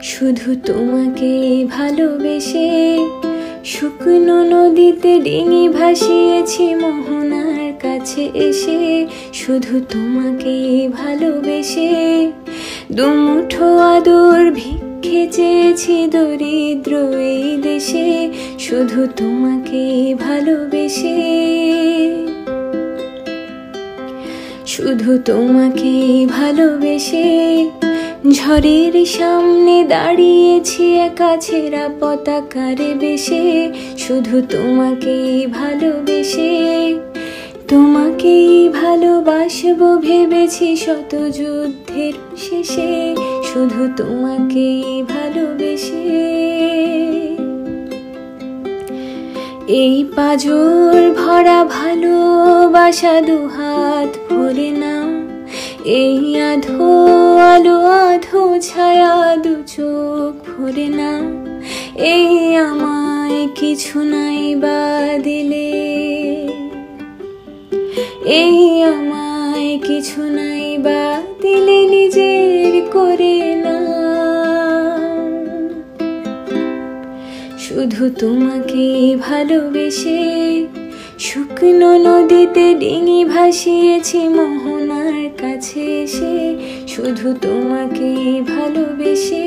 শুধু তোমাকে ভালোবেসে শুকনো নদীতে ডিঙি ভাসিয়েছি মোহনার কাছে এসে। শুধু তোমাকে ভালোবেসে দুমুঠো আদর ভিক্ষে চেয়েছি দরিদ্র এই দেশে। শুধু তোমাকে ভালোবেসে, শুধু তোমাকে ভালোবেসে ঝড়ের সামনে দাঁড়িয়েছি একা ছেঁড়া পতাকার বেশে। শুধু তোমাকে ভালোবেসে তোমাকেই ভালোবাসবো ভেবেছি শত যুদ্ধের শেষে। শুধু তোমাকেই ভালোবেসে এই পাঁজর ভরা ভালোবাসা দুহাত ভরে নাও। এই আধো আলো আধো ছায়া দু চোখ ভরে নাও। এই আমায় কিছু নাই বা দিলে, এই আমায় কিছু নাই বা দিলে নিজের করে না। শুধু তোমাকে ভালোবেসে শুকনো নদীতে ডিঙি ভাসিয়েছি মোহনার কাছে এসে। শুধু তোমাকে ভালোবেসে।